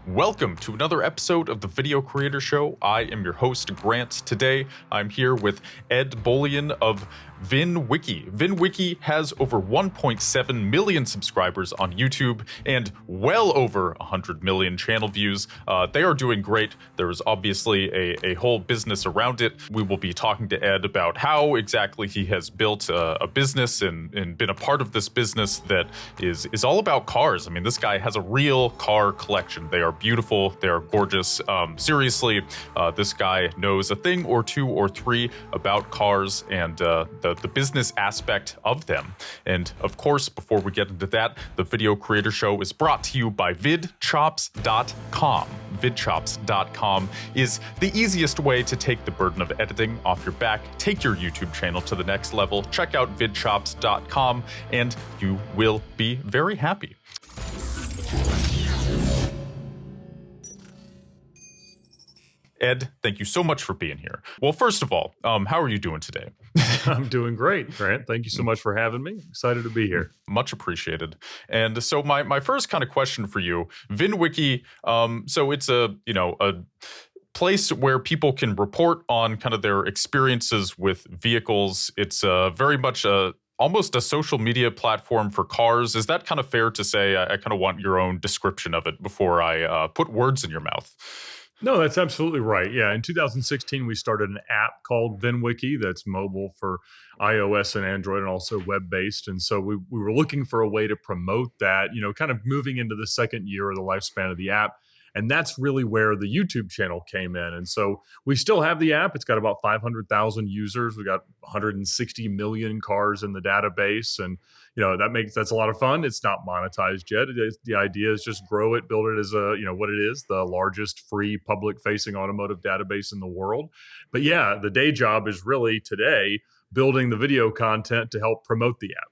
Welcome to another episode of the Video Creator Show. I am your host, Grant. Today, I'm here with Ed Bolian of Vinwiki. Vinwiki has over 1.7 million subscribers on YouTube and well over 100 million channel views. They are doing great. There is obviously a whole business around it. We will be talking to Ed about how exactly he has built a business and been a part of this business that is all about cars. I mean, this guy has a real car collection. They are beautiful. They are gorgeous. Seriously, this guy knows a thing or two or three about cars and the business aspect of them. And of course, before we get into that, the Video Creator Show is brought to you by VidChops.com. VidChops.com is the easiest way to take the burden of editing off your back, take your YouTube channel to the next level. Check out VidChops.com and you will be very happy. Ed, thank you so much for being here. Well, first of all, how are you doing today? I'm doing great, Grant. Thank you so much for having me. Excited to be here. Much appreciated. And so my first kind of question for you, Vinwiki, so it's a place where people can report on kind of their experiences with vehicles. It's very much almost a social media platform for cars. Is that kind of fair to say? I kind of want your own description of it before I put words in your mouth. No, that's absolutely right. Yeah, in 2016, we started an app called Vinwiki that's mobile for iOS and Android and also web-based. And so we were looking for a way to promote that, kind of moving into the second year of the lifespan of the app. And that's really where the YouTube channel came in. And so we still have the app. It's got about 500,000 users. We got 160 million cars in the database. And, that's a lot of fun. It's not monetized yet. The idea is just grow it, build it as what it is, the largest free public facing automotive database in the world. But yeah, the day job is really today building the video content to help promote the app.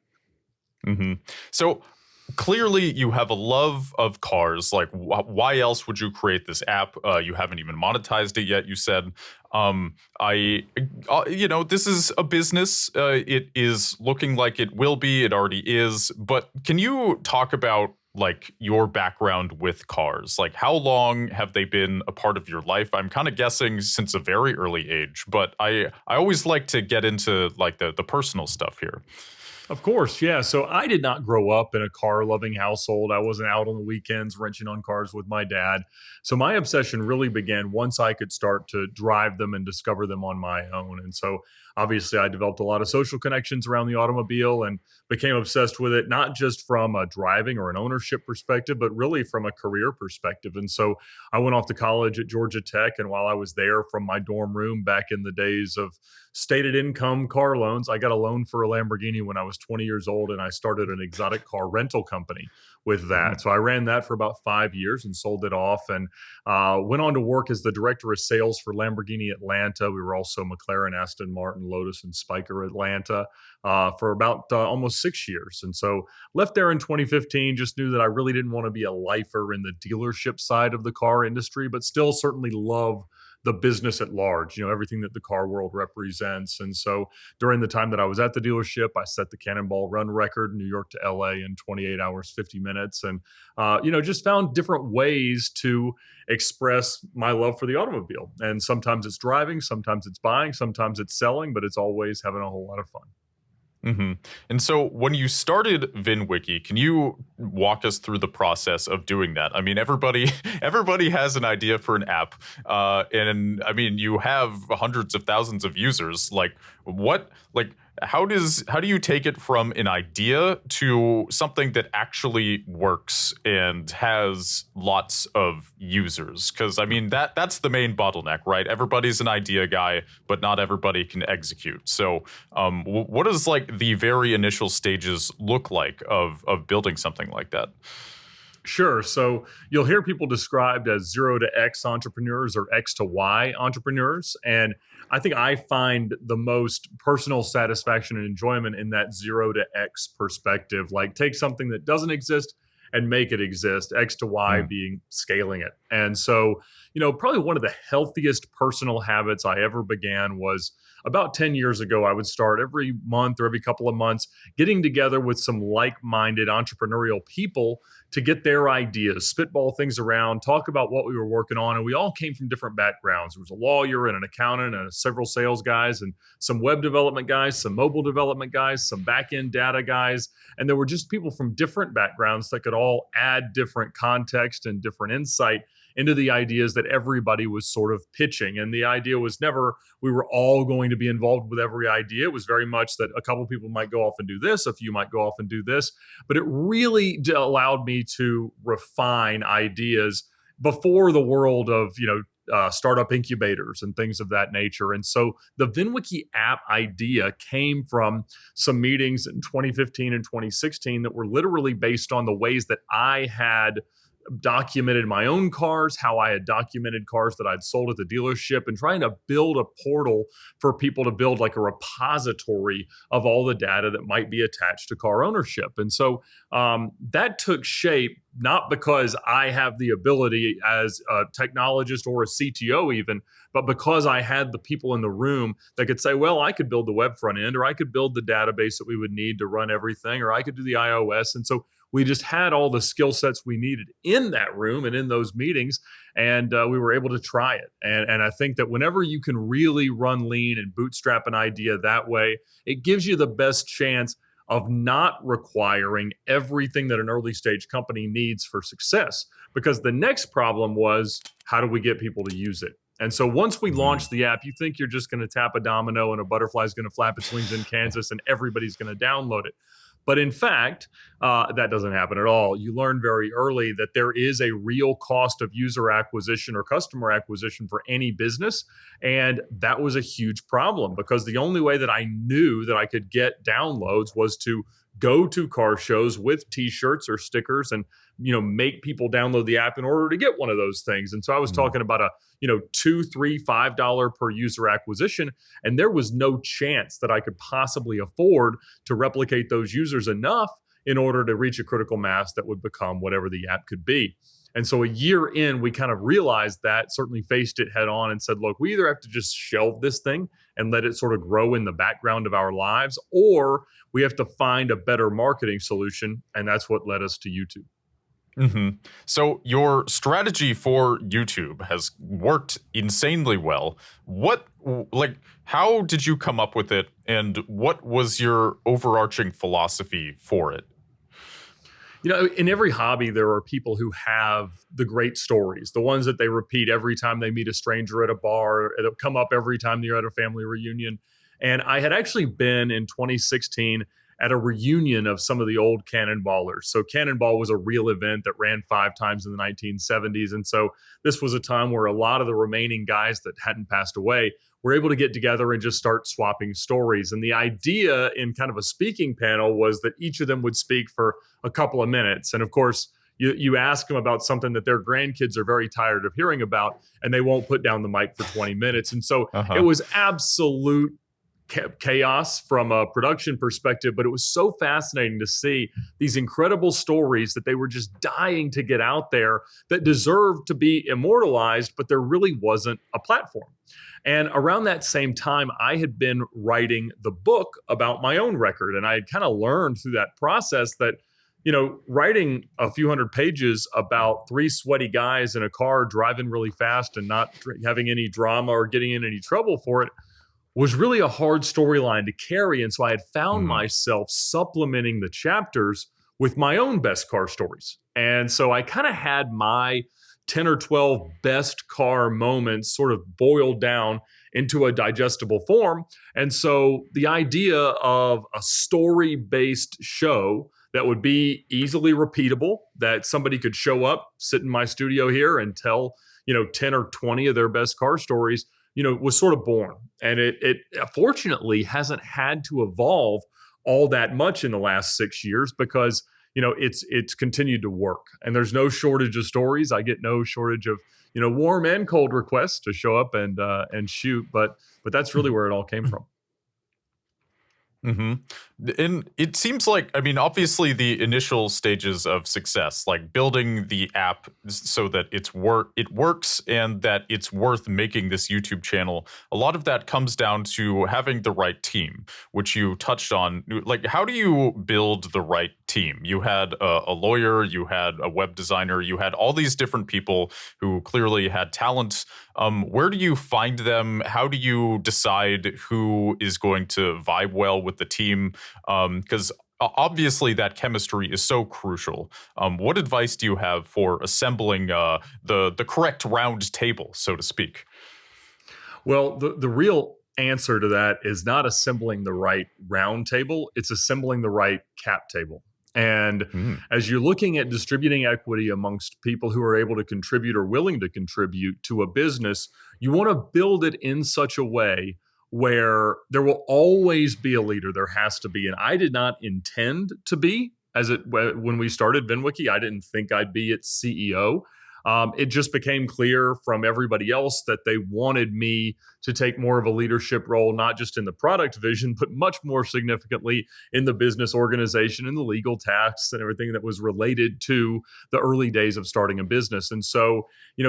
Mm-hmm. So clearly, you have a love of cars. Like, why else would you create this app? You haven't even monetized it yet, you said. This is a business. It is looking like it will be. It already is. But can you talk about your background with cars? Like, how long have they been a part of your life? I'm kind of guessing since a very early age, but I always like to get into the personal stuff here. Of course, yeah. So I did not grow up in a car-loving household. I wasn't out on the weekends wrenching on cars with my dad. So my obsession really began once I could start to drive them and discover them on my own. And so obviously I developed a lot of social connections around the automobile and became obsessed with it, not just from a driving or an ownership perspective, but really from a career perspective. And so I went off to college at Georgia Tech. And while I was there from my dorm room back in the days of stated income car loans, I got a loan for a Lamborghini when I was 20 years old, and I started an exotic car rental company with that. So I ran that for about 5 years and sold it off and went on to work as the director of sales for Lamborghini Atlanta. We were also McLaren, Aston Martin, Lotus, and Spyker Atlanta for about almost 6 years. And so left there in 2015, just knew that I really didn't want to be a lifer in the dealership side of the car industry, but still certainly love the business at large, everything that the car world represents. And so during the time that I was at the dealership, I set the Cannonball run record, New York to LA in 28 hours, 50 minutes. And, just found different ways to express my love for the automobile. And sometimes it's driving, sometimes it's buying, sometimes it's selling, but it's always having a whole lot of fun. Mm-hmm. And so when you started Vinwiki, can you walk us through the process of doing that? I mean, everybody has an idea for an app. And I mean, you have hundreds of thousands of users. How do you take it from an idea to something that actually works and has lots of users? Because I mean, that's the main bottleneck, right? Everybody's an idea guy, but not everybody can execute. So what does the very initial stages look like of building something like that? Sure. So you'll hear people described as 0 to X entrepreneurs or X to Y entrepreneurs. And I think I find the most personal satisfaction and enjoyment in that 0 to X perspective. Like, take something that doesn't exist and make it exist, X to Y being scaling it. And so, probably one of the healthiest personal habits I ever began was about 10 years ago. I would start every month or every couple of months getting together with some like-minded entrepreneurial people to get their ideas, spitball things around, talk about what we were working on. And we all came from different backgrounds. There was a lawyer and an accountant and several sales guys and some web development guys, some mobile development guys, some back-end data guys. And there were just people from different backgrounds that could all add different context and different insight into the ideas that everybody was sort of pitching. And the idea was never we were all going to be involved with every idea. It was very much that a couple people might go off and do this, a few might go off and do this. But it really allowed me to refine ideas before the world of, startup incubators and things of that nature. And so the Vinwiki app idea came from some meetings in 2015 and 2016 that were literally based on the ways that I had documented my own cars, how I had documented cars that I'd sold at the dealership, and trying to build a portal for people to build like a repository of all the data that might be attached to car ownership. And so that took shape not because I have the ability as a technologist or a CTO even, but because I had the people in the room that could say, well, I could build the web front end, or I could build the database that we would need to run everything, or I could do the iOS. And so we just had all the skill sets we needed in that room and in those meetings, and we were able to try it. And I think that whenever you can really run lean and bootstrap an idea that way, it gives you the best chance of not requiring everything that an early stage company needs for success. Because the next problem was, how do we get people to use it? And so once we launched the app, you think you're just going to tap a domino and a butterfly is going to flap its wings in Kansas and everybody's going to download it. But in fact, that doesn't happen at all. You learn very early that there is a real cost of user acquisition or customer acquisition for any business. And that was a huge problem, because the only way that I knew that I could get downloads was to go to car shows with t-shirts or stickers and make people download the app in order to get one of those things. And so I was talking about a $2, $3, $5 per user acquisition, and there was no chance that I could possibly afford to replicate those users enough in order to reach a critical mass that would become whatever the app could be. And so a year in, we kind of realized that, certainly faced it head on and said, look, we either have to just shelve this thing and let it sort of grow in the background of our lives, or we have to find a better marketing solution. And that's what led us to YouTube. Mm-hmm. So your strategy for YouTube has worked insanely well. How did you come up with it, and what was your overarching philosophy for it? In every hobby, there are people who have the great stories, the ones that they repeat every time they meet a stranger at a bar, it'll come up every time you're at a family reunion. And I had actually been in 2016 at a reunion of some of the old Cannonballers. So Cannonball was a real event that ran 5 times in the 1970s. And so this was a time where a lot of the remaining guys that hadn't passed away were able to get together and just start swapping stories. And the idea in kind of a speaking panel was that each of them would speak for a couple of minutes. And of course, you ask them about something that their grandkids are very tired of hearing about, and they won't put down the mic for 20 minutes. And so it was absolute chaos from a production perspective, but it was so fascinating to see these incredible stories that they were just dying to get out there that deserved to be immortalized, but there really wasn't a platform. And around that same time, I had been writing the book about my own record, and I had kind of learned through that process that writing a few hundred pages about 3 sweaty guys in a car driving really fast and not having any drama or getting in any trouble for it was really a hard storyline to carry. And so I had found myself supplementing the chapters with my own best car stories. And so I kind of had my 10 or 12 best car moments sort of boiled down into a digestible form. And so the idea of a story-based show that would be easily repeatable, that somebody could show up, sit in my studio here and tell, 10 or 20 of their best car stories, was sort of born. And it fortunately hasn't had to evolve all that much in the last 6 years, because it's continued to work, and there's no shortage of stories. I get no shortage of warm and cold requests to show up and shoot, but that's really where it all came from. Mm-hmm. And it seems like, I mean, obviously the initial stages of success, like building the app so that it works and that it's worth making this YouTube channel, a lot of that comes down to having the right team, which you touched on. Like, how do you build the right team? You had a lawyer, you had a web designer, you had all these different people who clearly had talent. Where do you find them? How do you decide who is going to vibe well with the team? Because obviously that chemistry is so crucial. What advice do you have for assembling the correct round table, so to speak? Well, the real answer to that is not assembling the right round table, it's assembling the right cap table. And Mm. as you're looking at distributing equity amongst people who are able to contribute or willing to contribute to a business, you want to build it in such a way where there will always be a leader. There has to be. And I did not intend to be, when we started Vinwiki, I didn't think I'd be its CEO. It just became clear from everybody else that they wanted me to take more of a leadership role, not just in the product vision, but much more significantly in the business organization and the legal tasks and everything that was related to the early days of starting a business. And so,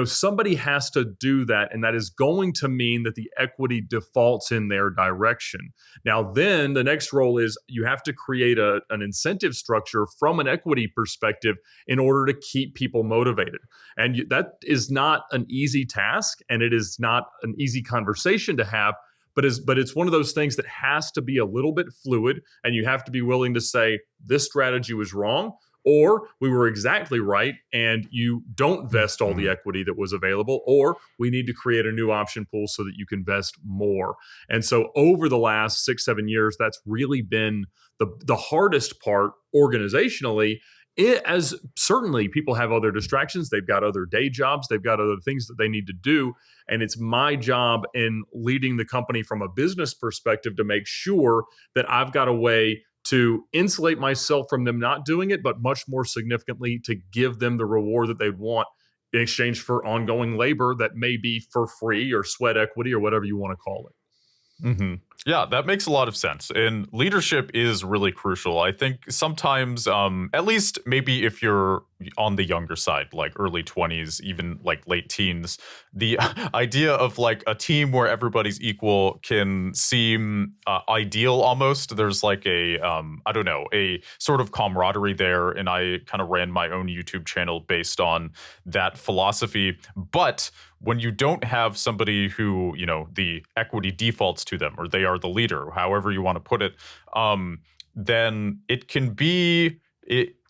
somebody has to do that. And that is going to mean that the equity defaults in their direction. Now, then the next role is you have to create an incentive structure from an equity perspective in order to keep people motivated. And that is not an easy task, and it is not an easy conversation to have, but it's one of those things that has to be a little bit fluid, and you have to be willing to say, this strategy was wrong, or we were exactly right, and you don't vest all the equity that was available, or we need to create a new option pool so that you can vest more. And so over the last 6-7 years, that's really been the hardest part organizationally. As certainly people have other distractions, they've got other day jobs, they've got other things that they need to do. And it's my job in leading the company from a business perspective to make sure that I've got a way to insulate myself from them not doing it, but much more significantly to give them the reward that they'd want in exchange for ongoing labor that may be for free or sweat equity or whatever you want to call it. Mm-hmm. Yeah, that makes a lot of sense. And leadership is really crucial. I think sometimes, at least maybe if you're on the younger side, like early 20s, even like late teens, the idea of like a team where everybody's equal can seem ideal almost. There's like I don't know, a sort of camaraderie there. And I kind of ran my own YouTube channel based on that philosophy. But when you don't have somebody who, the equity defaults to them or they are the leader, however you want to put it, then it can be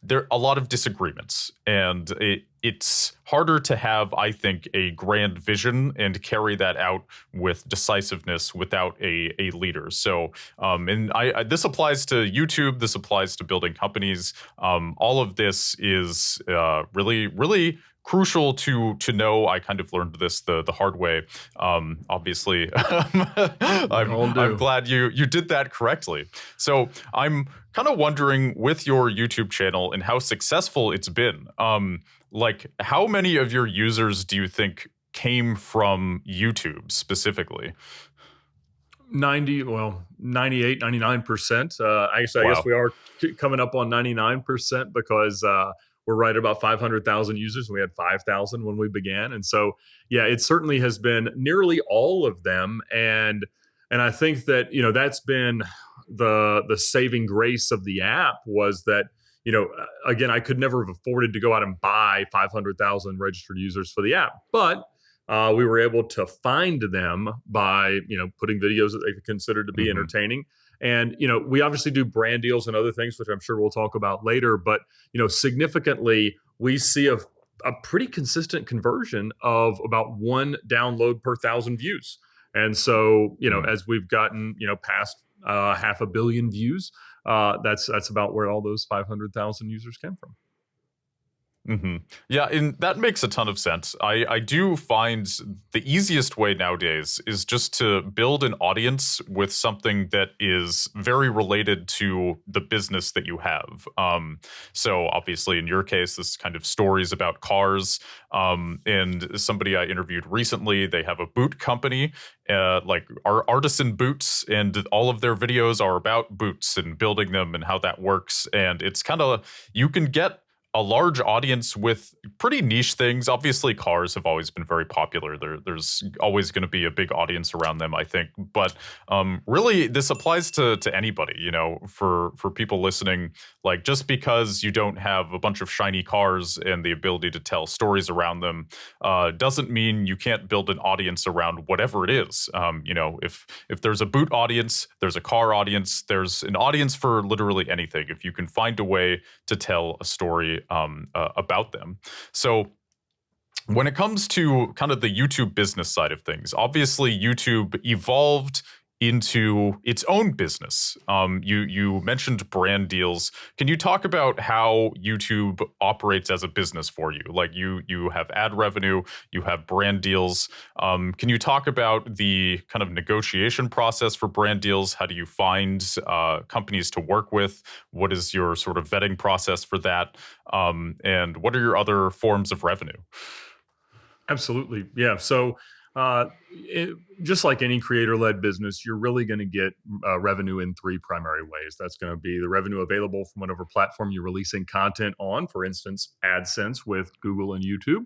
there are a lot of disagreements, and it's harder to have, I think, a grand vision and carry that out with decisiveness without a leader. So, and this applies to YouTube. This applies to building companies. All of this is really, really crucial to know. I kind of learned this the hard way. Obviously, I'm glad you did that correctly. So I'm kind of wondering, with your YouTube channel and how successful it's been, like how many of your users do you think came from YouTube specifically? 98, 99%. I guess we are coming up on 99% because we're right about 500,000 users. And we had 5,000 when we began. And so, yeah, it certainly has been nearly all of them. And I think that, that's been the saving grace of the app was that, again, I could never have afforded to go out and buy 500,000 registered users for the app. But we were able to find them by, putting videos that they could consider to be entertaining. And, we obviously do brand deals and other things, which I'm sure we'll talk about later. But, significantly, we see a pretty consistent conversion of about 1 download per 1,000 views. And so, as we've gotten, past 500 million views, that's about where all those 500,000 users came from. hmm Yeah, and that makes a ton of sense. I do find the easiest way nowadays is just to build an audience with something that is very related to the business that you have. So obviously, in your case, this is kind of stories about cars. And somebody I interviewed recently, they have a boot company, like artisan boots, and all of their videos are about boots and building them and how that works. And it's kind of, you can get a large audience with pretty niche things. Obviously, cars have always been very popular. There's always going to be a big audience around them, I think. But really, this applies to anybody. You know, for people listening, like just because you don't have a bunch of shiny cars and the ability to tell stories around them, doesn't mean you can't build an audience around whatever it is. You know, if there's a boot audience, there's a car audience, there's an audience for literally anything. If you can find a way to tell a story about them. So when it comes to kind of the YouTube business side of things, obviously YouTube evolved into its own business. You mentioned brand deals. Can you talk about how YouTube operates as a business for you? Like you have ad revenue, you have brand deals. Can you talk about the kind of negotiation process for brand deals? How do you find companies to work with? What is your sort of vetting process for that? And what are your other forms of revenue? Absolutely. Yeah. So, just like any creator-led business, you're really going to get revenue in three primary ways. That's going to be the revenue available from whatever platform you're releasing content on, for instance, AdSense with Google and YouTube.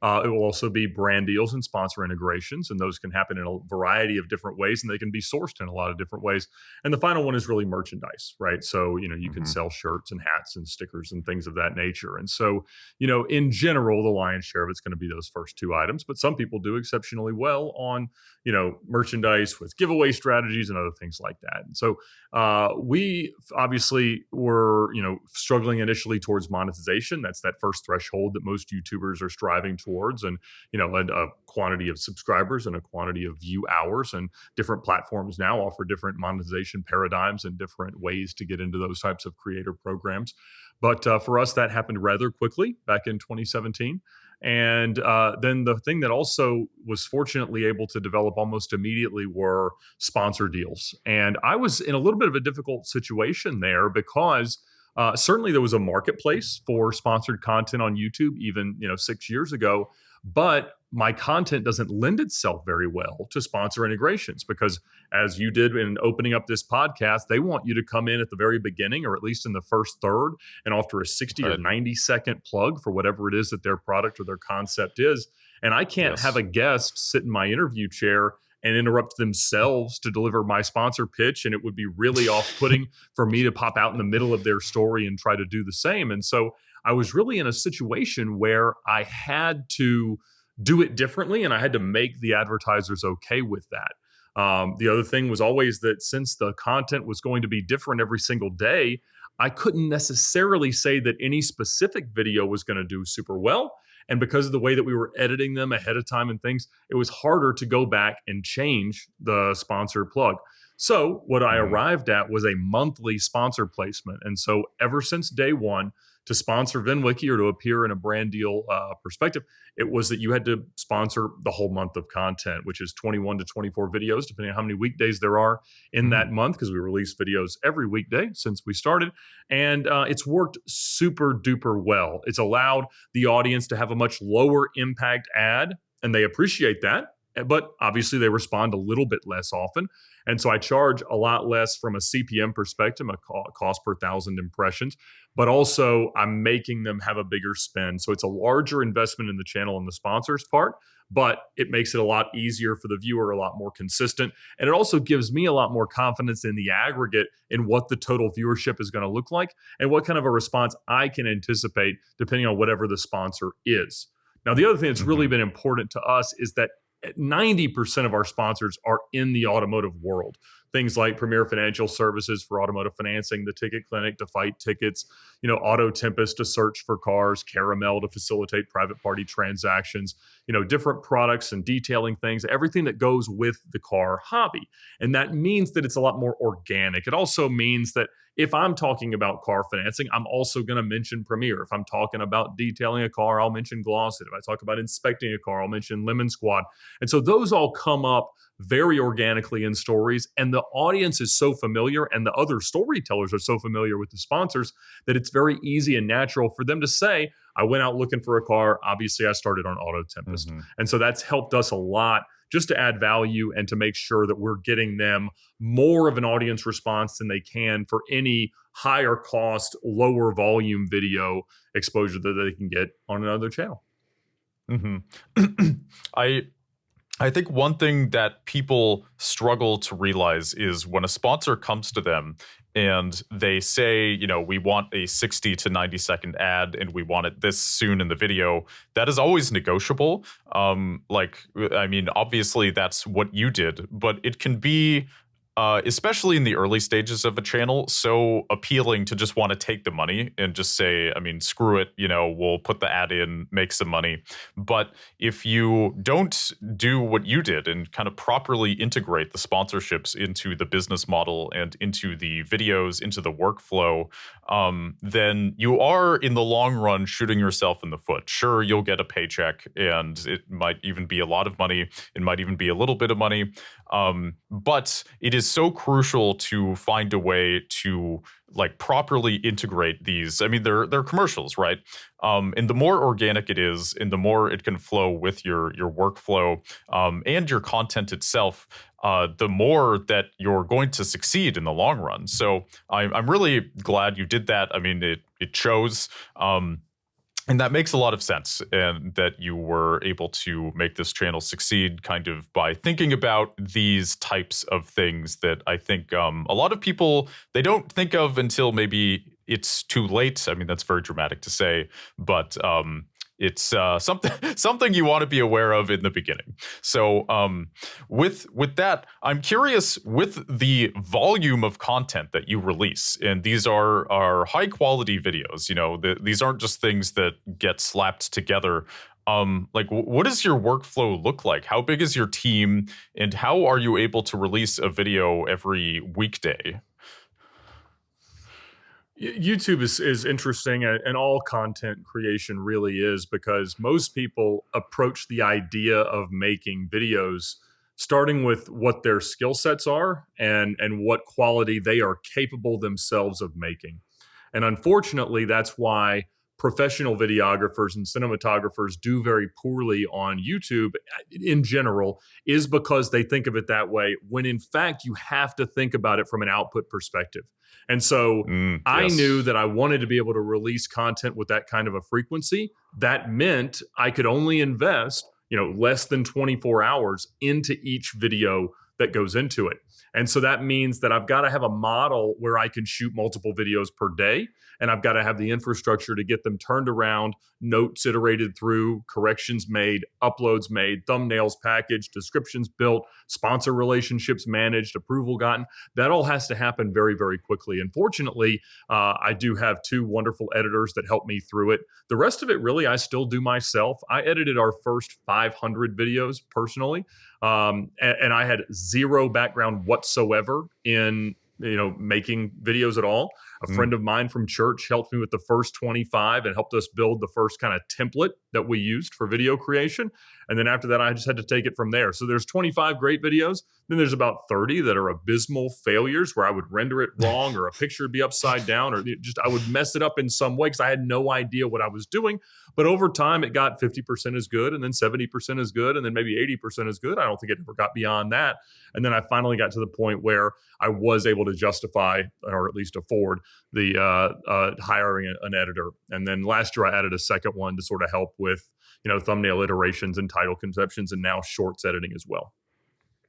It will also be brand deals and sponsor integrations, and those can happen in a variety of different ways, and they can be sourced in a lot of different ways. And the final one is really merchandise, right? So, you can sell shirts and hats and stickers and things of that nature. And so, in general, the lion's share of it's going to be those first two items, but some people do exceptionally well on, merchandise with giveaway strategies and other things like that. And so, we obviously were, struggling initially towards monetization. That's that first threshold that most YouTubers are striving towards, and a quantity of subscribers and a quantity of view hours. And different platforms now offer different monetization paradigms and different ways to get into those types of creator programs. But for us, that happened rather quickly back in 2017. And then the thing that also was fortunately able to develop almost immediately were sponsor deals. And I was in a little bit of a difficult situation there because certainly there was a marketplace for sponsored content on YouTube even 6 years ago, but my content doesn't lend itself very well to sponsor integrations because, as you did in opening up this podcast, they want you to come in at the very beginning or at least in the first third and offer a 60 or 90-second plug for whatever it is that their product or their concept is. And I can't have a guest sit in my interview chair and interrupt themselves to deliver my sponsor pitch. And it would be really off-putting for me to pop out in the middle of their story and try to do the same. And so I was really in a situation where I had to do it differently, and I had to make the advertisers okay with that. The other thing was always that since the content was going to be different every single day, I couldn't necessarily say that any specific video was going to do super well. And because of the way that we were editing them ahead of time and things, it was harder to go back and change the sponsor plug. So what I arrived at was a monthly sponsor placement. And so ever since day one, to sponsor Vinwiki or to appear in a brand deal perspective, it was that you had to sponsor the whole month of content, which is 21 to 24 videos, depending on how many weekdays there are in that month, because we release videos every weekday since we started. And it's worked super duper well. It's allowed the audience to have a much lower impact ad, and they appreciate that. But obviously they respond a little bit less often. And so I charge a lot less from a CPM perspective, a cost per 1,000 impressions, but also I'm making them have a bigger spend. So it's a larger investment in the channel and the sponsors part, but it makes it a lot easier for the viewer, a lot more consistent. And it also gives me a lot more confidence in the aggregate in what the total viewership is going to look like and what kind of a response I can anticipate depending on whatever the sponsor is. Now, the other thing that's really been important to us is that 90% of our sponsors are in the automotive world. things like Premier Financial Services for automotive financing, the Ticket Clinic to fight tickets, Auto Tempest to search for cars, Caramel to facilitate private party transactions, different products and detailing things, everything that goes with the car hobby. And that means that it's a lot more organic. It also means that if I'm talking about car financing, I'm also going to mention Premier. If I'm talking about detailing a car, I'll mention Glossit. If I talk about inspecting a car, I'll mention Lemon Squad. And so those all come up very organically in stories. And the audience is so familiar, and the other storytellers are so familiar with the sponsors, that it's very easy and natural for them to say, I went out looking for a car. Obviously, I started on Auto Tempest. And so that's helped us a lot just to add value and to make sure that we're getting them more of an audience response than they can for any higher cost, lower volume video exposure that they can get on another channel. I think one thing that people struggle to realize is when a sponsor comes to them and they say, we want a 60 to 90 second ad and we want it this soon in the video, that is always negotiable. Obviously that's what you did, but it can be, especially in the early stages of a channel, so appealing to just want to take the money and just say, screw it, we'll put the ad in, make some money. But if you don't do what you did and kind of properly integrate the sponsorships into the business model and into the videos, into the workflow, then you are in the long run shooting yourself in the foot. Sure, you'll get a paycheck and it might even be a lot of money. It might even be a little bit of money. But it is so crucial to find a way to properly integrate these. They're commercials, right? And the more organic it is, and the more it can flow with your workflow and your content itself, the more that you're going to succeed in the long run. So I'm really glad you did that. It shows. And that makes a lot of sense, and that you were able to make this channel succeed kind of by thinking about these types of things that I think a lot of people, they don't think of until maybe it's too late. That's very dramatic to say, but it's something you want to be aware of in the beginning. So with that, I'm curious, with the volume of content that you release, and these are high quality videos, these aren't just things that get slapped together. What does your workflow look like? How big is your team, and how are you able to release a video every weekday? YouTube is interesting, and all content creation really is, because most people approach the idea of making videos starting with what their skill sets are and what quality they are capable themselves of making. And unfortunately, that's why professional videographers and cinematographers do very poorly on YouTube in general, is because they think of it that way, when in fact you have to think about it from an output perspective. And so I knew that I wanted to be able to release content with that kind of a frequency. That meant I could only invest, less than 24 hours into each video that goes into it. And so that means that I've got to have a model where I can shoot multiple videos per day, and I've got to have the infrastructure to get them turned around, notes iterated through, corrections made, uploads made, thumbnails packaged, descriptions built, sponsor relationships managed, approval gotten. That all has to happen very, very quickly. And fortunately, I do have two wonderful editors that help me through it. The rest of it, really, I still do myself. I edited our first 500 videos personally, and I had zero background whatsoever in making videos at all. A friend of mine from church helped me with the first 25 and helped us build the first kind of template that we used for video creation. And then after that, I just had to take it from there. So there's 25 great videos. Then there's about 30 that are abysmal failures, where I would render it wrong, or a picture would be upside down, or just I would mess it up in some way because I had no idea what I was doing. But over time, it got 50% as good, and then 70% as good, and then maybe 80% as good. I don't think it ever got beyond that. And then I finally got to the point where I was able to justify, or at least afford, the hiring an editor. And then last year I added a second one to sort of help with thumbnail iterations and title conceptions, and now shorts editing as well.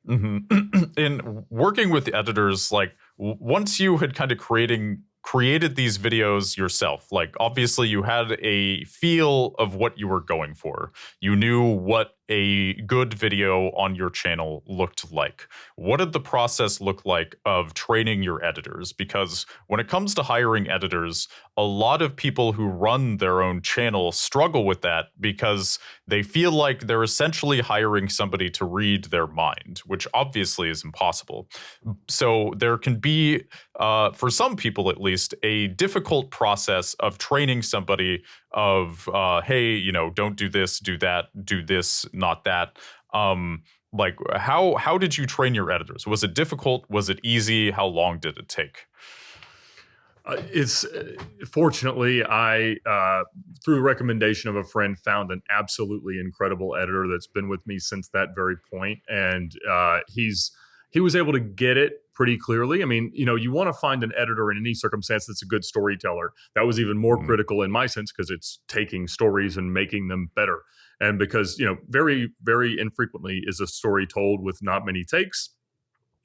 In working with editors, once you had kind of created these videos yourself, obviously you had a feel of what you were going for. You knew what a good video on your channel looked like? What did the process look like of training your editors? Because when it comes to hiring editors, a lot of people who run their own channel struggle with that because they feel like they're essentially hiring somebody to read their mind, which obviously is impossible. So there can be, for some people at least, a difficult process of training somebody of, hey, you know, don't do this, do that, do this, not that. Like, how did you train your editors? Was it difficult? Was it easy? How long did it take? It's fortunately, I through recommendation of a friend, found an absolutely incredible editor that's been with me since that very point, and he was able to get it pretty clearly. I mean, you know, you want to find an editor in any circumstance that's a good storyteller. That was even more critical in my sense because it's taking stories and making them better. And because, you know, very, very infrequently is a story told with not many takes.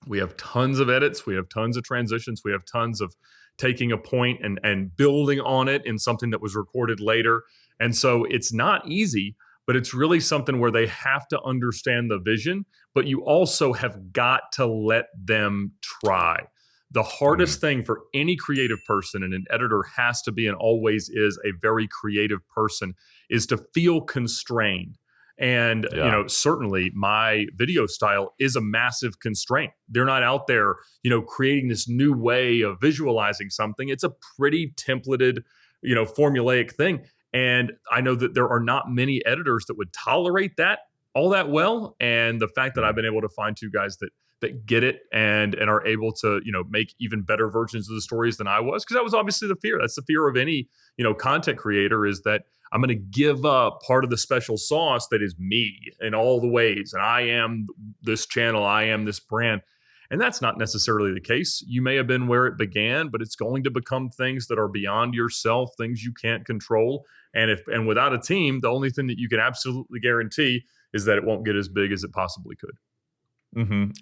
We have tons of edits. We have tons of transitions. We have tons of taking a point and building on it in something that was recorded later. And so it's not easy, but it's really something where they have to understand the vision, but you also have got to let them try. The hardest thing for any creative person, and an editor has to be and always is a very creative person, is to feel constrained. And, you know, certainly my video style is a massive constraint. They're not out there, you know, creating this new way of visualizing something. It's a pretty templated, you know, formulaic thing. And I know that there are not many editors that would tolerate that all that well. And the fact that I've been able to find two guys that get it and are able to, you know, make even better versions of the stories than I was, because that was obviously the fear. That's the fear of any, you know, content creator, is that I'm going to give up part of the special sauce that is me in all the ways. And I am this channel, I am this brand. And that's not necessarily the case. You may have been where it began, but it's going to become things that are beyond yourself, things you can't control. And without a team, the only thing that you can absolutely guarantee is that it won't get as big as it possibly could.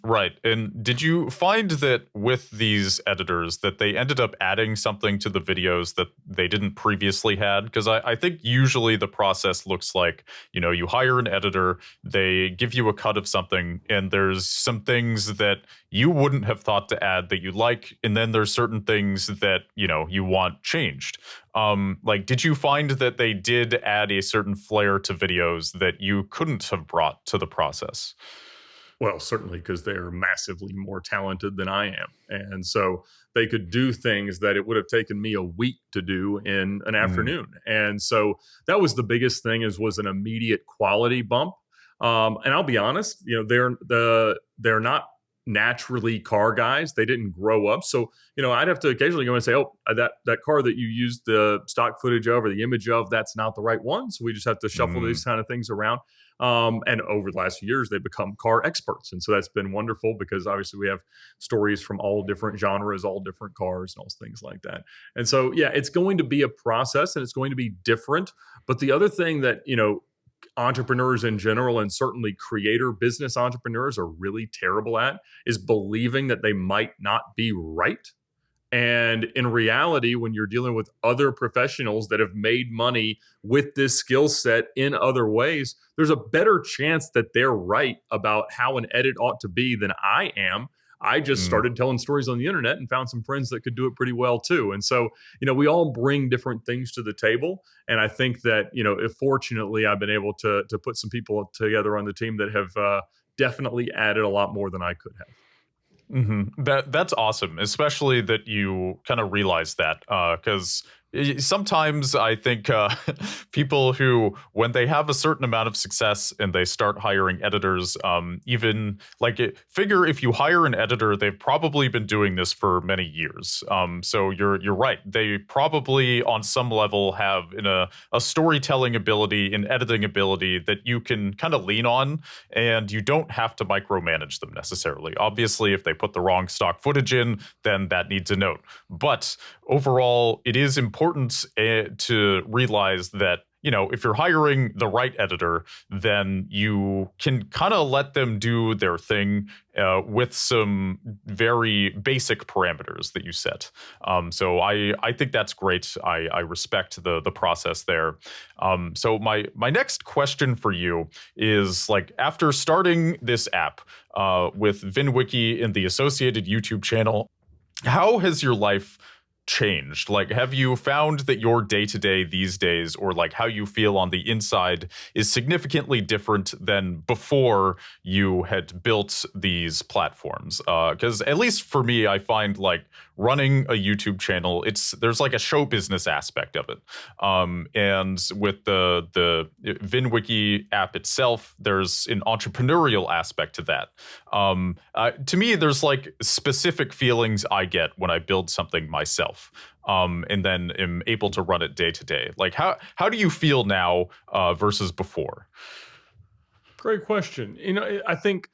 Right. And did you find that with these editors that they ended up adding something to the videos that they didn't previously had? Because I think usually the process looks like, you know, you hire an editor, they give you a cut of something, and there's some things that you wouldn't have thought to add that you like, and then there's certain things that, you know, you want changed. Like, did you find that they did add a certain flair to videos that you couldn't have brought to the process? Well, certainly, because they're massively more talented than I am. And so they could do things that it would have taken me a week to do in an afternoon. And so that was the biggest thing, was an immediate quality bump. And I'll be honest, you know, they're not naturally car guys. They didn't grow up. So, you know, I'd have to occasionally go and say, oh, that car that you used the stock footage of or the image of, that's not the right one. So we just have to shuffle these kind of things around. And over the last few years, they've become car experts. And so that's been wonderful, because obviously we have stories from all different genres, all different cars, and all things like that. And so, yeah, it's going to be a process and it's going to be different. But the other thing that, you know, entrepreneurs in general, and certainly creator business entrepreneurs, are really terrible at is believing that they might not be right. And in reality, when you're dealing with other professionals that have made money with this skill set in other ways, there's a better chance that they're right about how an edit ought to be than I am. I just started telling stories on the internet and found some friends that could do it pretty well too. And so, you know, we all bring different things to the table. And I think that, you know, if fortunately I've been able to put some people together on the team that have definitely added a lot more than I could have. That's awesome, especially that you kind of realize that, because sometimes I think people who, when they have a certain amount of success and they start hiring editors, even like figure if you hire an editor, they've probably been doing this for many years. So you're right. They probably on some level have a storytelling ability, an editing ability that you can kind of lean on, and you don't have to micromanage them necessarily. Obviously, if they put the wrong stock footage in, then that needs a note. But overall, it is important to realize that if you're hiring the right editor, then you can kind of let them do their thing with some very basic parameters that you set. So I think that's great. I respect the process there. So my next question for you is, like, after starting this app with Vinwiki and the associated YouTube channel, how has your life changed? Like, have you found that your day-to-day these days, or like how you feel on the inside, is significantly different than before you had built these platforms? Because at least for me, I find like running a YouTube channel, there's like a show business aspect of it. And with the Vinwiki app itself, there's an entrepreneurial aspect to that. To me, there's like specific feelings I get when I build something myself, and then am able to run it day to day. Like, how do you feel now versus before? Great question. I think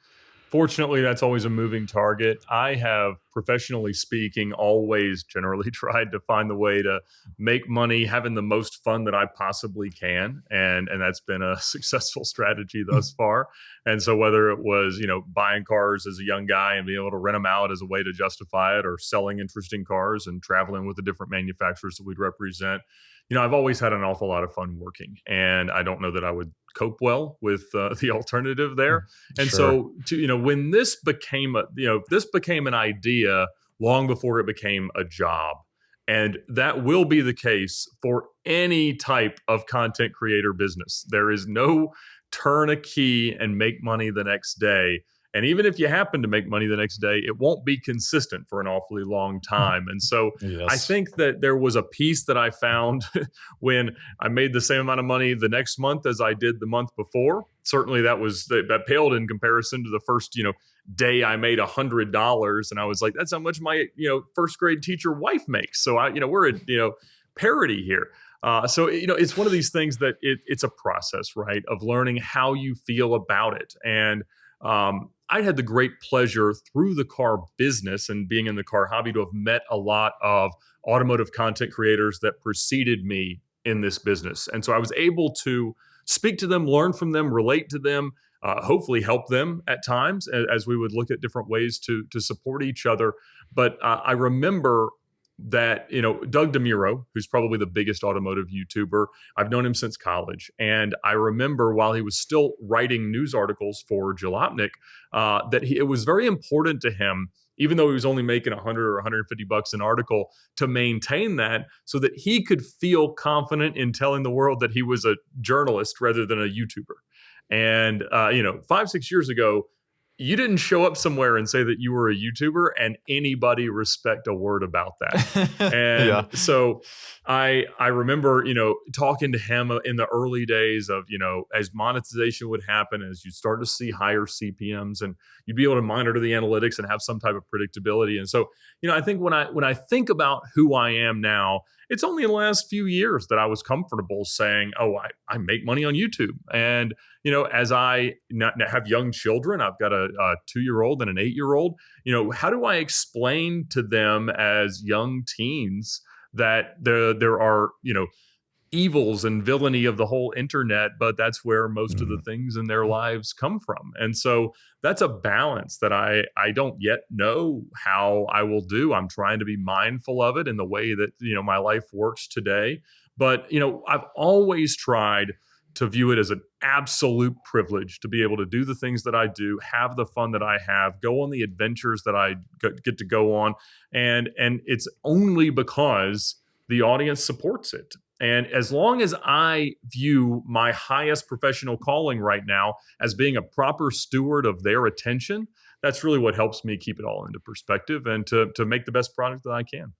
fortunately that's always a moving target. I have, professionally speaking, always generally tried to find the way to make money having the most fun that I possibly can. And that's been a successful strategy thus far. And so whether it was, buying cars as a young guy and being able to rent them out as a way to justify it, or selling interesting cars and traveling with the different manufacturers that we'd represent, I've always had an awful lot of fun working, and I don't know that I would cope well with the alternative there. And Sure. so, when this became this became an idea long before it became a job. And that will be the case for any type of content creator business. There is no turn a key and make money the next day. And even if you happen to make money the next day, it won't be consistent for an awfully long time. And so I Yes. think that there was a piece that I found when I made the same amount of money the next month as I did the month before. Certainly that paled in comparison to the first, day I made $100. And I was like, that's how much my, first grade teacher wife makes. So we're at, parity here. So it's one of these things that it's a process, right, of learning how you feel about it. And I had the great pleasure through the car business and being in the car hobby to have met a lot of automotive content creators that preceded me in this business. And so I was able to speak to them, learn from them, relate to them, hopefully help them at times as we would look at different ways to support each other. But I remember that, Doug DeMuro, who's probably the biggest automotive YouTuber, I've known him since college. And I remember while he was still writing news articles for Jalopnik, that it was very important to him, even though he was only making 100 or 150 bucks an article, to maintain that so that he could feel confident in telling the world that he was a journalist rather than a YouTuber. And, 5-6 years ago, you didn't show up somewhere and say that you were a YouTuber and anybody respect a word about that. And Yeah. so I remember, talking to him in the early days of, as monetization would happen, as you start to see higher CPMs, and you'd be able to monitor the analytics and have some type of predictability. And so, I think when I think about who I am now, it's only in the last few years that I was comfortable saying, oh, I make money on YouTube. And, as I have young children, I've got a 2-year-old and an 8-year-old, how do I explain to them as young teens that there are, evils and villainy of the whole internet, but that's where most of the things in their lives come from. And so that's a balance that I don't yet know how I will do. I'm trying to be mindful of it in the way that, my life works today. But, I've always tried to view it as an absolute privilege to be able to do the things that I do, have the fun that I have, go on the adventures that I get to go on. And it's only because the audience supports it. And as long as I view my highest professional calling right now as being a proper steward of their attention, that's really what helps me keep it all into perspective and to make the best product that I can.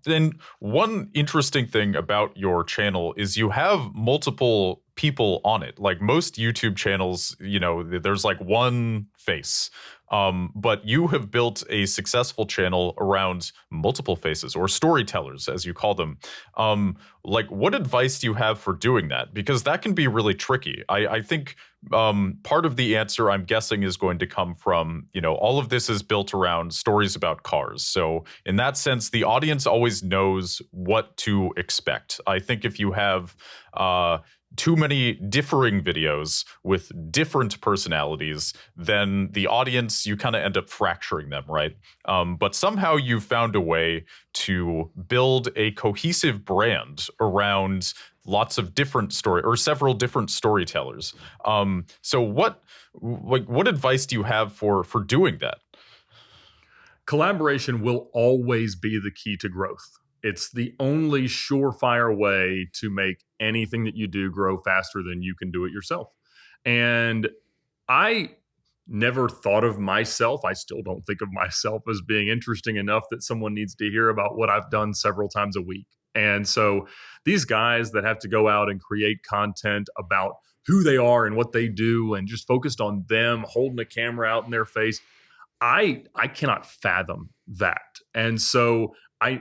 And one interesting thing about your channel is you have multiple people on it. Like most YouTube channels, you know, there's like one face. But you have built a successful channel around multiple faces, or storytellers, as you call them. Like, what advice do you have for doing that? Because that can be really tricky. I think part of the answer, I'm guessing, is going to come from, you know, all of this is built around stories about cars. So in that sense, the audience always knows what to expect. I think if you have too many differing videos with different personalities, then the audience, you kind of end up fracturing them, right? But somehow you've found a way to build a cohesive brand around lots of different several different storytellers. So what advice do you have for doing that? Collaboration will always be the key to growth. It's the only surefire way to make anything that you do grow faster than you can do it yourself. And I never thought of myself, I still don't think of myself as being interesting enough that someone needs to hear about what I've done several times a week. And so these guys that have to go out and create content about who they are and what they do and just focused on them holding a camera out in their face, I cannot fathom that. And so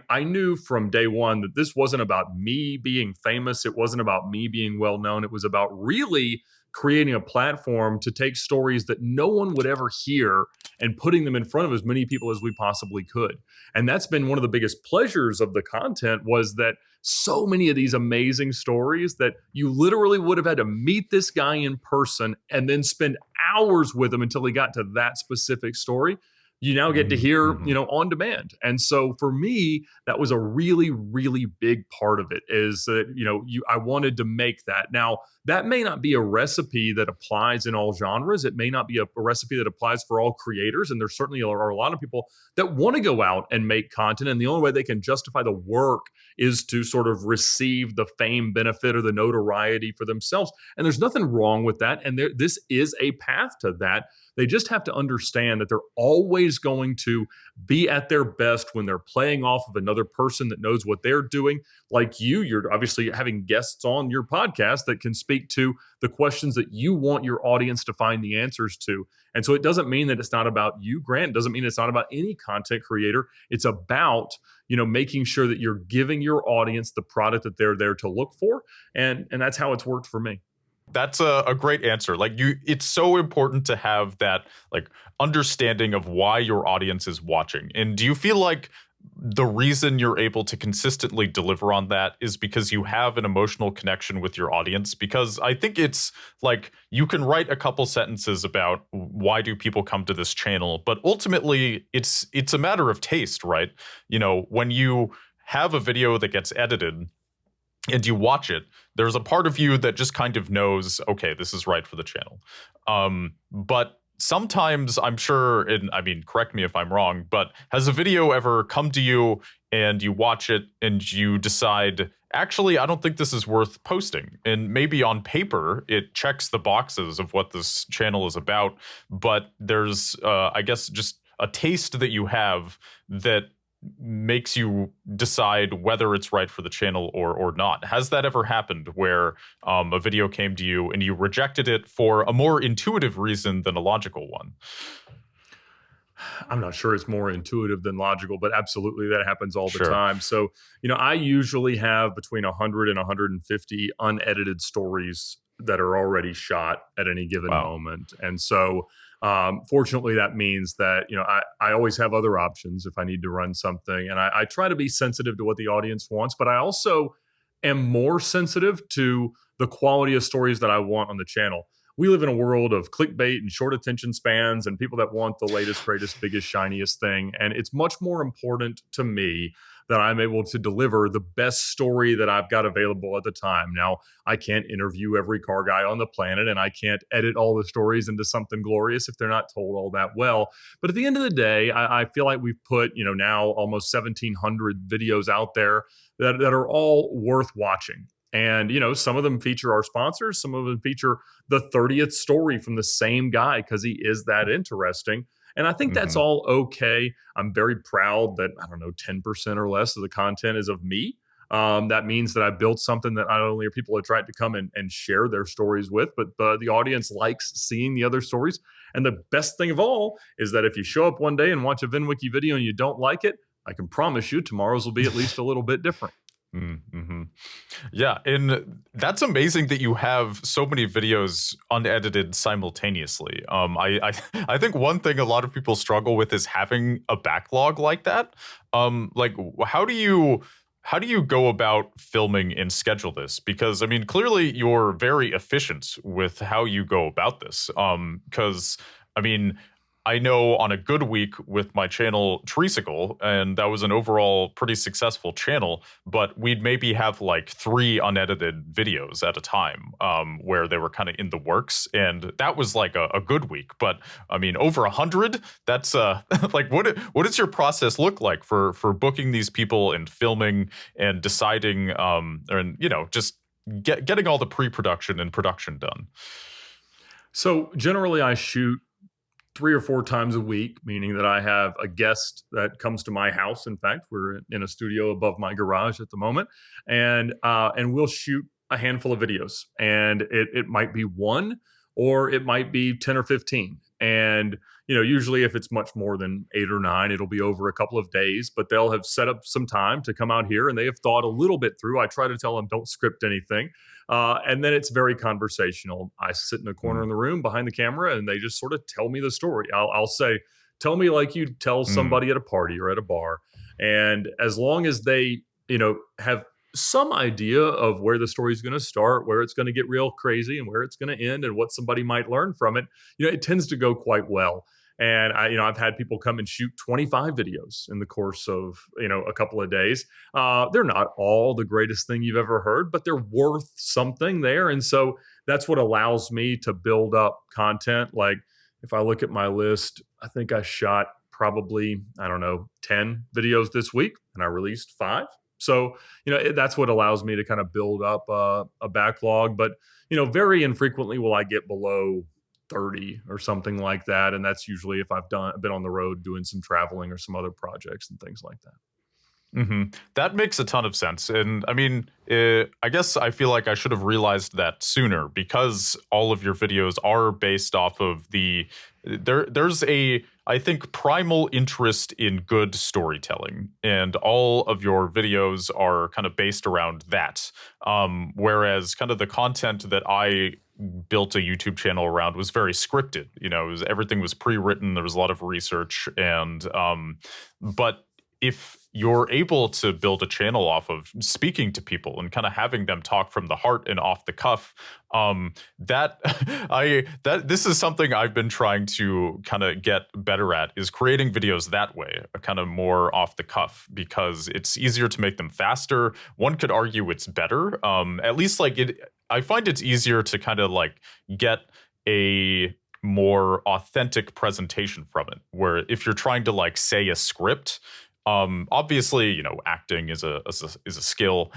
I knew from day one that this wasn't about me being famous. It wasn't about me being well known. It was about really creating a platform to take stories that no one would ever hear and putting them in front of as many people as we possibly could. And that's been one of the biggest pleasures of the content, was that so many of these amazing stories that you literally would have had to meet this guy in person and then spend hours with him until he got to that specific story, you now get to hear, you know, on demand. And so for me, that was a really, really big part of it, is that, you know, I wanted to make that. Now, that may not be a recipe that applies in all genres. It may not be a recipe that applies for all creators. And there certainly are a lot of people that want to go out and make content. And the only way they can justify the work is to sort of receive the fame benefit or the notoriety for themselves. And there's nothing wrong with that. And this is a path to that. They just have to understand that they're always going to be at their best when they're playing off of another person that knows what they're doing. Like you're obviously having guests on your podcast that can speak to the questions that you want your audience to find the answers to. And so it doesn't mean that it's not about you, Grant. It doesn't mean it's not about any content creator. It's about, you know, making sure that you're giving your audience the product that they're there to look for. And that's how it's worked for me. That's a great answer. Like, it's so important to have that, like, understanding of why your audience is watching. And do you feel like the reason you're able to consistently deliver on that is because you have an emotional connection with your audience? Because I think it's like, you can write a couple sentences about why do people come to this channel, but ultimately it's a matter of taste, right? You know, when you have a video that gets edited and you watch it, there's a part of you that just kind of knows, okay, this is right for the channel. But sometimes, I'm sure, and I mean, correct me if I'm wrong, but has a video ever come to you and you watch it and you decide, actually, I don't think this is worth posting? And maybe on paper, it checks the boxes of what this channel is about, but there's, I guess, just a taste that you have that makes you decide whether it's right for the channel or not. Has that ever happened where a video came to you and you rejected it for a more intuitive reason than a logical one? I'm not sure it's more intuitive than logical, but absolutely that happens all the Sure. time. So, you know, I usually have between 100 and 150 unedited stories that are already shot at any given Wow. moment. And so, fortunately, that means that, you know, I always have other options if I need to run something. And I try to be sensitive to what the audience wants, but I also am more sensitive to the quality of stories that I want on the channel. We live in a world of clickbait and short attention spans and people that want the latest, greatest, biggest, shiniest thing. And it's much more important to me that I'm able to deliver the best story that I've got available at the time. Now, I can't interview every car guy on the planet, and I can't edit all the stories into something glorious if they're not told all that well. But at the end of the day, I feel like we've put, you know, now almost 1,700 videos out there that are all worth watching. And, you know, some of them feature our sponsors. Some of them feature the 30th story from the same guy because he is that interesting. And I think that's all okay. I'm very proud that, I don't know, 10% or less of the content is of me. That means that I built something that not only are people attracted to come and share their stories with, but the audience likes seeing the other stories. And the best thing of all is that if you show up one day and watch a Vinwiki video and you don't like it, I can promise you tomorrow's will be at least a little bit different. Mm-hmm. Yeah, and that's amazing that you have so many videos unedited simultaneously. I think one thing a lot of people struggle with is having a backlog like that. Like how do you go about filming and schedule this? Because I mean, clearly you're very efficient with how you go about this. Because I mean, I know on a good week with my channel Treesicle, and that was an overall pretty successful channel, but we'd maybe have like 3 unedited videos at a time, where they were kind of in the works, and that was like a good week. But I mean, over 100, that's like what does your process look like for booking these people and filming and deciding, and just getting all the pre-production and production done? So generally, I shoot 3 or 4 times a week, meaning that I have a guest that comes to my house. In fact, we're in a studio above my garage at the moment, and we'll shoot a handful of videos, and it might be 1 or it might be 10 or 15. And usually if it's much more than 8 or 9, it'll be over a couple of days, but they'll have set up some time to come out here and they have thought a little bit through. I try to tell them, don't script anything. And then it's very conversational. I sit in a corner in the room behind the camera and they just sort of tell me the story. I'll say, tell me like you tell somebody at a party or at a bar. And as long as they, have some idea of where the story is going to start, where it's going to get real crazy and where it's going to end and what somebody might learn from it, it tends to go quite well. And I've had people come and shoot 25 videos in the course of, a couple of days. They're not all the greatest thing you've ever heard, but they're worth something there. And so that's what allows me to build up content. Like if I look at my list, I think I shot probably, 10 videos this week and I released 5. So, that's what allows me to kind of build up a backlog. But, very infrequently will I get below 30 or something like that. And that's usually if I've been on the road doing some traveling or some other projects and things like that. Mm-hmm. That makes a ton of sense. And I mean, I guess I feel like I should have realized that sooner, because all of your videos are based off of there's a, I think, primal interest in good storytelling, and all of your videos are kind of based around that. Whereas kind of the content that I built a YouTube channel around was very scripted. Everything was pre-written. There was a lot of research, and but if you're able to build a channel off of speaking to people and kind of having them talk from the heart and off the cuff, this is something I've been trying to kind of get better at, is creating videos that way, kind of more off the cuff, because it's easier to make them faster. One could argue it's better. At least I find it's easier to kind of like get a more authentic presentation from it, where if you're trying to like say a script, obviously, acting is a skill,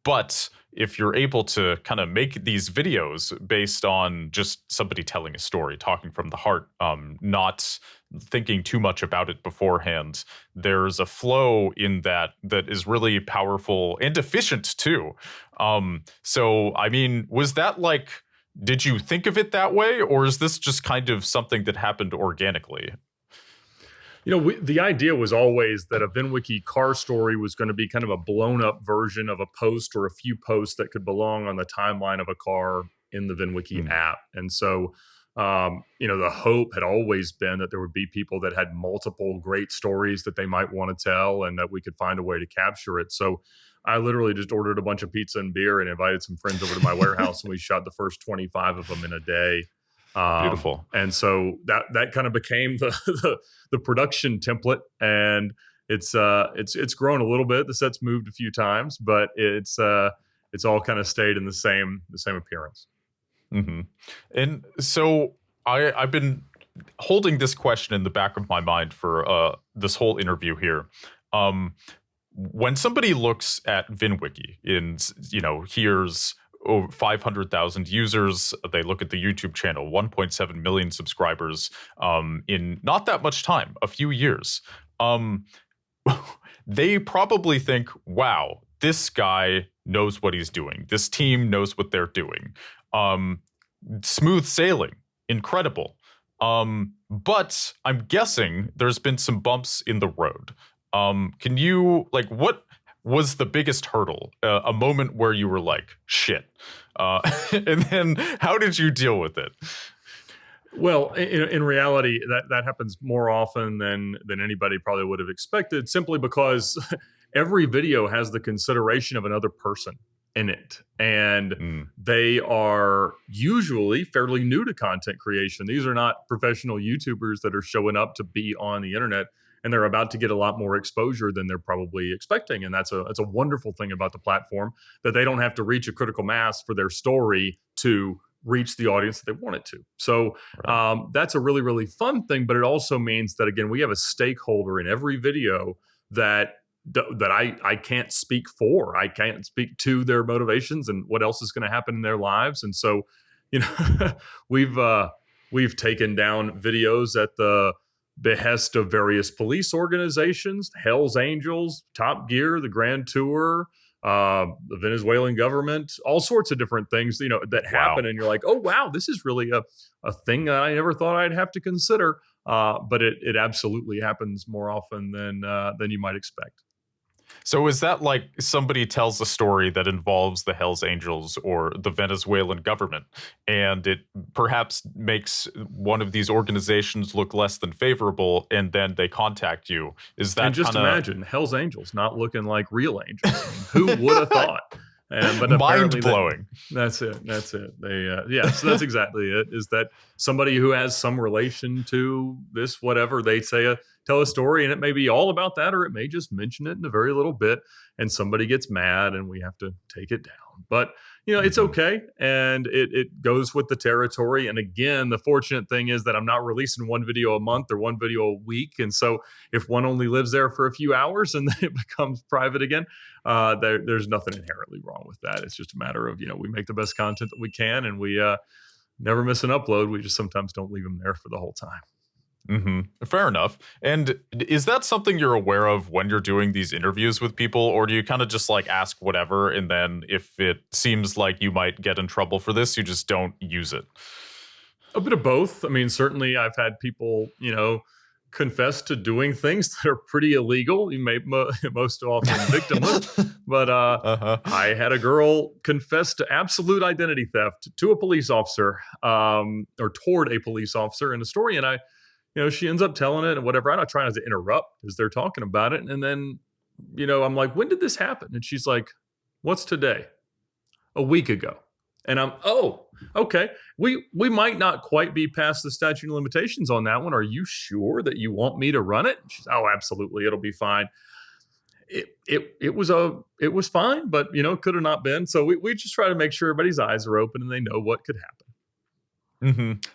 but if you're able to kind of make these videos based on just somebody telling a story, talking from the heart, not thinking too much about it beforehand, there's a flow in that is really powerful and efficient too. So, I mean, was that like, did you think of it that way, or is this just kind of something that happened organically? The idea was always that a Vinwiki car story was going to be kind of a blown up version of a post or a few posts that could belong on the timeline of a car in the Vinwiki app. And so, the hope had always been that there would be people that had multiple great stories that they might want to tell and that we could find a way to capture it. So I literally just ordered a bunch of pizza and beer and invited some friends over to my warehouse, and we shot the first 25 of them in a day. Beautiful. And so that kind of became the production template, and it's grown a little bit. The set's moved a few times, but it's all kind of stayed in the same appearance. Mm-hmm. And so I've been holding this question in the back of my mind for this whole interview here. When somebody looks at Vinwiki and hears over 500,000 users, they look at the YouTube channel, 1.7 million subscribers in not that much time, a few years. They probably think, wow, this guy knows what he's doing. This team knows what they're doing. Smooth sailing, incredible. But I'm guessing there's been some bumps in the road. Can you, like, what was the biggest hurdle? A moment where you were like, shit. And then how did you deal with it? Well, in reality, that happens more often than anybody probably would have expected, simply because every video has the consideration of another person in it. And they are usually fairly new to content creation. These are not professional YouTubers that are showing up to be on the internet, and they're about to get a lot more exposure than they're probably expecting. And that's a wonderful thing about the platform, that they don't have to reach a critical mass for their story to reach the audience that they want it to. So that's a really, really fun thing. But it also means that, again, we have a stakeholder in every video that I can't speak for. I can't speak to their motivations and what else is going to happen in their lives. And so, you know, we've taken down videos at the behest of various police organizations, Hell's Angels, Top Gear, the Grand Tour, the Venezuelan government, all sorts of different things, you know, that happen. And you're like, oh, wow, this is really a thing that I never thought I'd have to consider. But it absolutely happens more often than you might expect. So is that like somebody tells a story that involves the Hells Angels or the Venezuelan government, and it perhaps makes one of these organizations look less than favorable, and then they contact you? Is that, and just imagine Hells Angels not looking like real angels? I mean, who would have thought? But mind blowing. That's it. They so that's exactly it. Is that somebody who has some relation to this, whatever they say, tell a story, and it may be all about that, or it may just mention it in a very little bit, and somebody gets mad, and we have to take it down. But you know, it's okay, and it goes with the territory. And again, the fortunate thing is that I'm not releasing one video a month or one video a week, and so if one only lives there for a few hours and then it becomes private again, there's nothing inherently wrong with that. It's just a matter of, you know, we make the best content that we can, and we never miss an upload. We just sometimes don't leave them there for the whole time. Fair enough. And is that something you're aware of when you're doing these interviews with people, or do you kind of just like ask whatever, and then if it seems like you might get in trouble for this, you just don't use it? A bit of both. I mean, certainly I've had people, you know, confess to doing things that are pretty illegal. You may most often victimless, but I had a girl confess to absolute identity theft to a police officer, or toward a police officer in a story, and you know, she ends up telling it and whatever. I'm not trying to interrupt as they're talking about it. And then, you know, I'm like, when did this happen? And she's like, what's today? A week ago. And I'm, oh, okay. We might not quite be past the statute of limitations on that one. Are you sure that you want me to run it? And she's, oh, absolutely. It'll be fine. It was fine, but you know, could have not been. So we just try to make sure everybody's eyes are open and they know what could happen.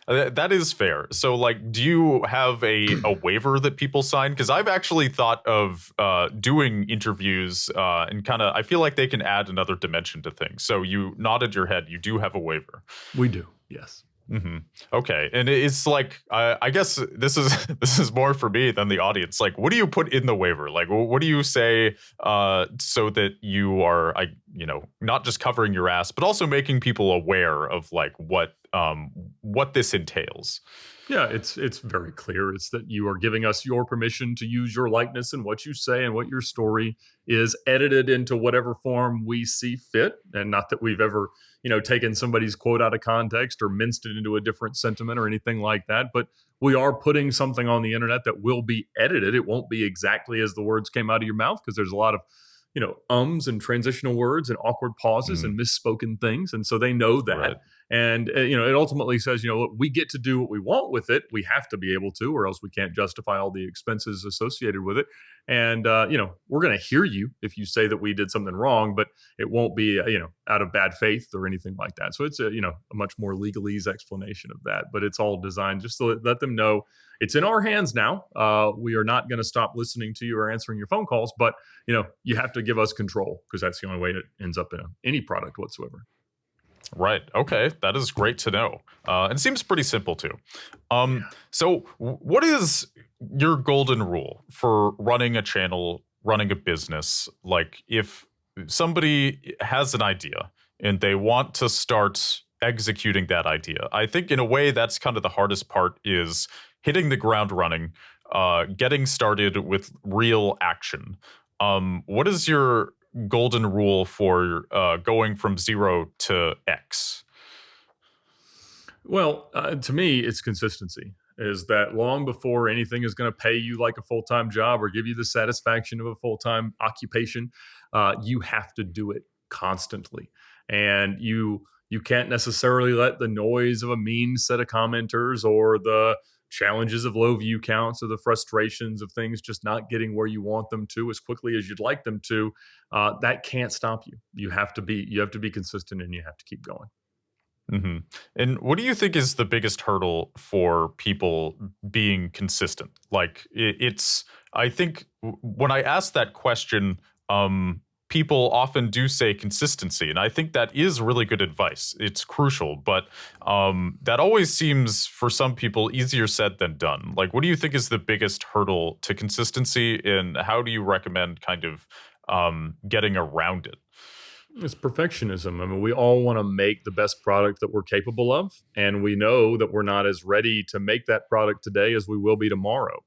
That is fair. So, like, do you have a waiver that people sign? Because I've actually thought of doing interviews and kind of, I feel like they can add another dimension to things. So you nodded your head. You do have a waiver. We do, yes. Okay, and it's like I guess this is more for me than the audience. Like, what do you put in the waiver? Like, what do you say so that you are, you know, not just covering your ass, but also making people aware of like what this entails? Yeah, it's very clear. It's that you are giving us your permission to use your likeness and what you say and what your story is, edited into whatever form we see fit. And not that we've ever, you know, taken somebody's quote out of context or minced it into a different sentiment or anything like that. But we are putting something on the internet that will be edited. It won't be exactly as the words came out of your mouth, because there's a lot of, you know, ums and transitional words and awkward pauses and misspoken things. And so they know that. Right. And, you know, it ultimately says, you know, look, we get to do what we want with it. We have to be able to, or else we can't justify all the expenses associated with it. And, you know, we're going to hear you if you say that we did something wrong, but it won't be, you know, out of bad faith or anything like that. So it's a, you know, a much more legalese explanation of that. But it's all designed just to let them know it's in our hands now. We are not going to stop listening to you or answering your phone calls, but, you know, you have to give us control, because that's the only way it ends up in any product whatsoever. Right. Okay. That is great to know. And seems pretty simple too. So what is your golden rule for running a channel, running a business? Like, if somebody has an idea and they want to start executing that idea. I think in a way that's kind of the hardest part, is hitting the ground running, getting started with real action. What is your golden rule for going from 0 to X? Well, to me, it's consistency. Is that long before anything is going to pay you like a full time job or give you the satisfaction of a full time occupation, you have to do it constantly, and you can't necessarily let the noise of a mean set of commenters or the challenges of low view counts or the frustrations of things just not getting where you want them to as quickly as you'd like them to. That can't stop you. You have to be consistent, and you have to keep going. Hmm. And what do you think is the biggest hurdle for people being consistent? Like I think when I ask that question, people often do say consistency, and I think that is really good advice. It's crucial, but that always seems for some people easier said than done. Like, what do you think is the biggest hurdle to consistency, and how do you recommend kind of getting around it? It's perfectionism. I mean, we all want to make the best product that we're capable of, and we know that we're not as ready to make that product today as we will be tomorrow.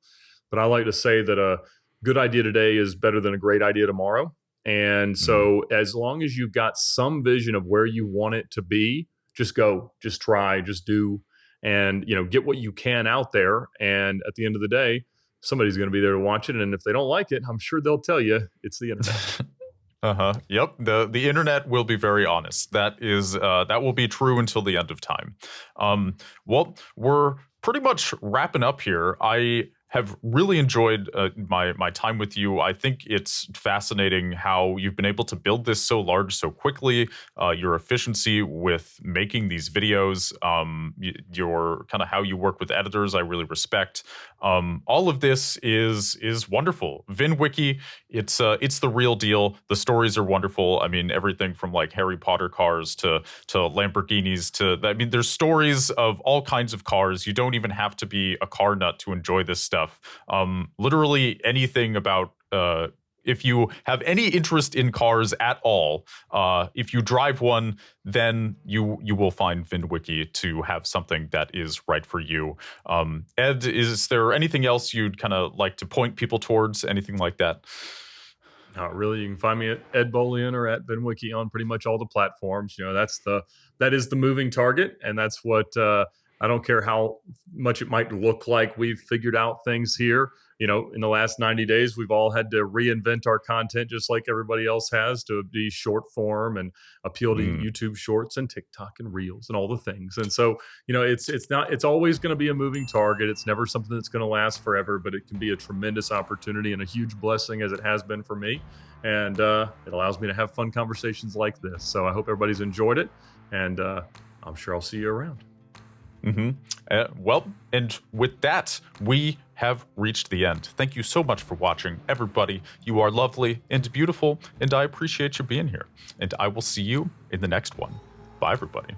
But I like to say that a good idea today is better than a great idea tomorrow. And so, as long as you've got some vision of where you want it to be, just go, just try, just do, and get what you can out there. And at the end of the day, somebody's going to be there to watch it. And if they don't like it, I'm sure they'll tell you it's the internet. Uh-huh. Yep. The internet will be very honest. That will be true until the end of time. Well, we're pretty much wrapping up here. I have really enjoyed my time with you. I think it's fascinating how you've been able to build this so large so quickly. Your efficiency with making these videos, your kind of how you work with editors, I really respect. All of this is wonderful. Vinwiki, it's the real deal. The stories are wonderful. I mean, everything from like Harry Potter cars to Lamborghinis there's stories of all kinds of cars. You don't even have to be a car nut to enjoy this stuff. Literally anything about if you have any interest in cars at all, if you drive one, then you will find Vinwiki to have something that is right for you. Ed, is there anything else you'd kind of like to point people towards? Anything like that? Not really. You can find me at Ed Bolian or at Vinwiki on pretty much all the platforms. That is the moving target, and that's what I don't care how much it might look like we've figured out things here. In the last 90 days, we've all had to reinvent our content just like everybody else has, to be short form and appeal to YouTube Shorts and TikTok and Reels and all the things. And so, it's always going to be a moving target. It's never something that's going to last forever, but it can be a tremendous opportunity and a huge blessing, as it has been for me. And it allows me to have fun conversations like this. So I hope everybody's enjoyed it, and I'm sure I'll see you around. Well, and with that, we have reached the end. Thank you so much for watching, everybody. You are lovely and beautiful, and I appreciate you being here. And I will see you in the next one. Bye, everybody.